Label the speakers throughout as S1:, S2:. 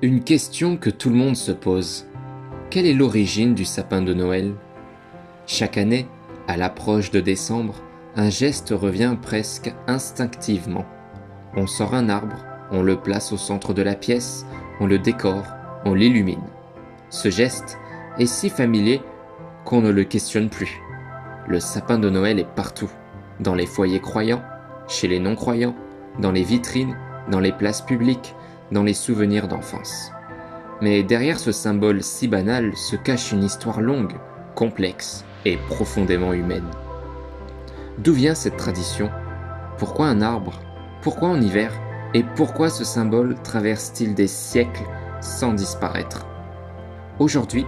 S1: Une question que tout le monde se pose. Quelle est l'origine du sapin de Noël? Chaque année, à l'approche de décembre, un geste revient presque instinctivement. On sort un arbre, on le place au centre de la pièce, on le décore, on l'illumine. Ce geste est si familier qu'on ne le questionne plus. Le sapin de Noël est partout, dans les foyers croyants, chez les non-croyants, dans les vitrines, dans les places publiques, dans les souvenirs d'enfance. Mais derrière ce symbole si banal se cache une histoire longue, complexe et profondément humaine. D'où vient cette tradition? Pourquoi un arbre? Pourquoi en hiver? Et pourquoi ce symbole traverse-t-il des siècles sans disparaître? Aujourd'hui,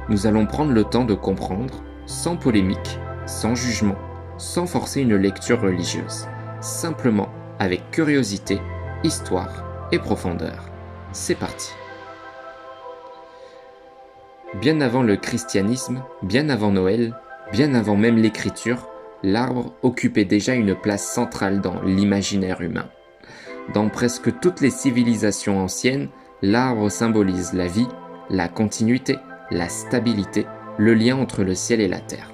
S1: nous allons prendre le temps de comprendre, sans polémique, sans jugement, sans forcer une lecture religieuse, simplement avec curiosité, histoire et profondeur. C'est parti. Bien avant le christianisme, bien avant Noël, bien avant même l'écriture, l'arbre occupait déjà une place centrale dans l'imaginaire humain. Dans presque toutes les civilisations anciennes, l'arbre symbolise la vie, la continuité, la stabilité, le lien entre le ciel et la terre.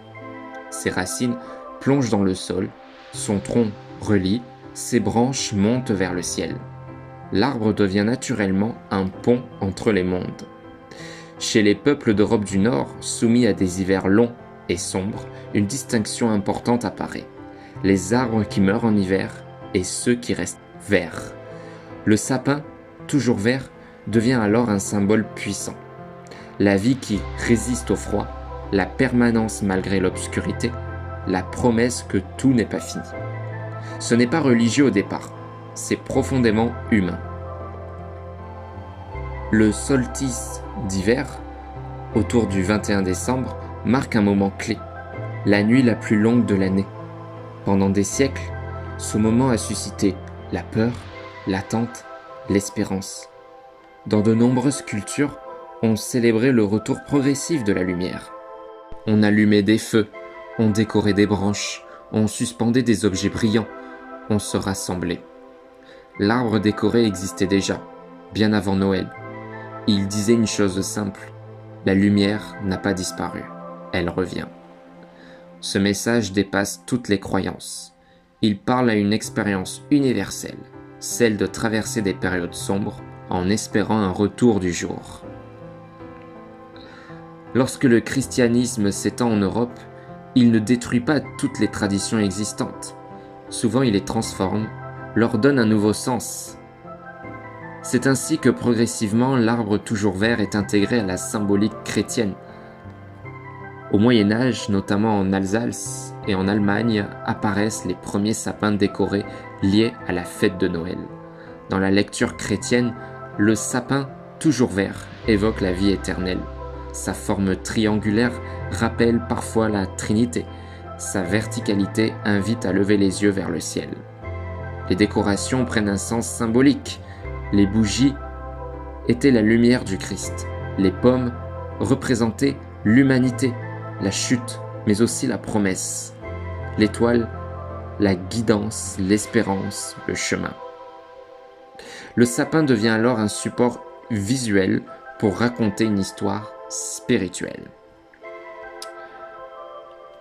S1: Ses racines plongent dans le sol, son tronc relie, ses branches montent vers le ciel. L'arbre devient naturellement un pont entre les mondes. Chez les peuples d'Europe du Nord, soumis à des hivers longs et sombres, une distinction importante apparaît. Les arbres qui meurent en hiver et ceux qui restent verts. Le sapin, toujours vert, devient alors un symbole puissant. La vie qui résiste au froid, la permanence malgré l'obscurité, la promesse que tout n'est pas fini. Ce n'est pas religieux au départ, c'est profondément humain. Le solstice d'hiver, autour du 21 décembre, marque un moment clé, la nuit la plus longue de l'année. Pendant des siècles, ce moment a suscité la peur, l'attente, l'espérance. Dans de nombreuses cultures, on célébrait le retour progressif de la lumière. On allumait des feux, on décorait des branches, on suspendait des objets brillants, on se rassemblait. L'arbre décoré existait déjà, bien avant Noël. Il disait une chose simple, la lumière n'a pas disparu, elle revient. Ce message dépasse toutes les croyances. Il parle à une expérience universelle, celle de traverser des périodes sombres en espérant un retour du jour. Lorsque le christianisme s'étend en Europe, il ne détruit pas toutes les traditions existantes. Souvent il les transforme, leur donne un nouveau sens. C'est ainsi que progressivement l'arbre toujours vert est intégré à la symbolique chrétienne. Au Moyen Âge, notamment en Alsace et en Allemagne, apparaissent les premiers sapins décorés liés à la fête de Noël. Dans la lecture chrétienne, le sapin toujours vert évoque la vie éternelle. Sa forme triangulaire rappelle parfois la Trinité. Sa verticalité invite à lever les yeux vers le ciel. Les décorations prennent un sens symbolique. Les bougies étaient la lumière du Christ. Les pommes représentaient l'humanité, la chute, mais aussi la promesse. L'étoile, la guidance, l'espérance, le chemin. Le sapin devient alors un support visuel pour raconter une histoire spirituelle.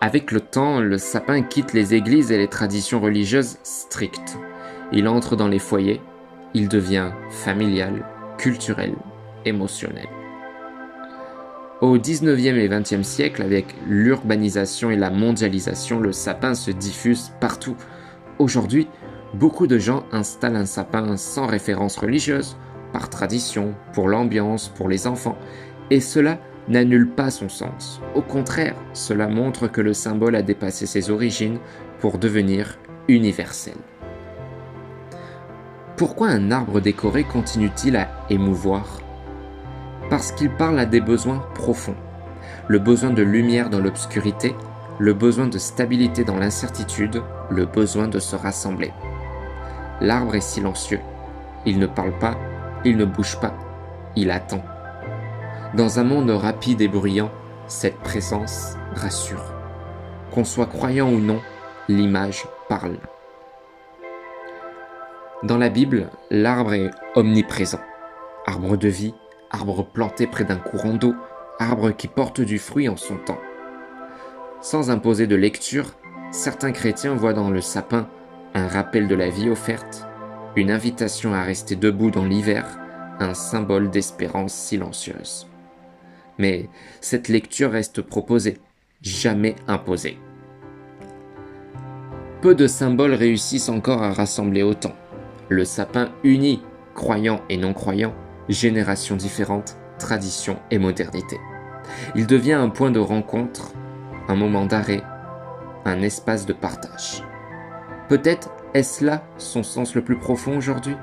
S1: Avec le temps, le sapin quitte les églises et les traditions religieuses strictes. Il entre dans les foyers, il devient familial, culturel, émotionnel. Au 19e et 20e siècle, avec l'urbanisation et la mondialisation, le sapin se diffuse partout. Aujourd'hui, beaucoup de gens installent un sapin sans référence religieuse, par tradition, pour l'ambiance, pour les enfants, et cela n'annule pas son sens. Au contraire, cela montre que le symbole a dépassé ses origines pour devenir universel. Pourquoi un arbre décoré continue-t-il à émouvoir? Parce qu'il parle à des besoins profonds. Le besoin de lumière dans l'obscurité, le besoin de stabilité dans l'incertitude, le besoin de se rassembler. L'arbre est silencieux. Il ne parle pas, il ne bouge pas, il attend. Dans un monde rapide et bruyant, cette présence rassure. Qu'on soit croyant ou non, l'image parle. Dans la Bible, l'arbre est omniprésent. Arbre de vie, arbre planté près d'un courant d'eau, arbre qui porte du fruit en son temps. Sans imposer de lecture, certains chrétiens voient dans le sapin un rappel de la vie offerte, une invitation à rester debout dans l'hiver, un symbole d'espérance silencieuse. Mais cette lecture reste proposée, jamais imposée. Peu de symboles réussissent encore à rassembler autant. Le sapin unit croyants et non-croyants, générations différentes, traditions et modernité. Il devient un point de rencontre, un moment d'arrêt, un espace de partage. Peut-être est-ce là son sens le plus profond aujourd'hui?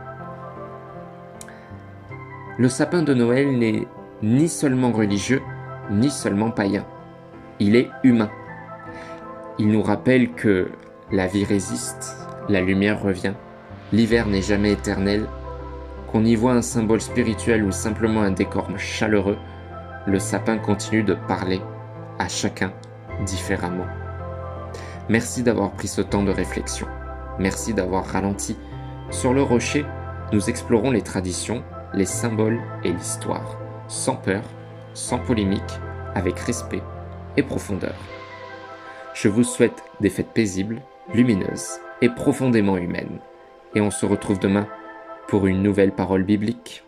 S1: Le sapin de Noël n'est ni seulement religieux, ni seulement païen. Il est humain. Il nous rappelle que la vie résiste, la lumière revient, l'hiver n'est jamais éternel, qu'on y voit un symbole spirituel ou simplement un décor chaleureux, le sapin continue de parler à chacun différemment. Merci d'avoir pris ce temps de réflexion. Merci d'avoir ralenti. Sur le rocher, nous explorons les traditions, les symboles et l'histoire, sans peur, sans polémique, avec respect et profondeur. Je vous souhaite des fêtes paisibles, lumineuses et profondément humaines. Et on se retrouve demain pour une nouvelle parole biblique.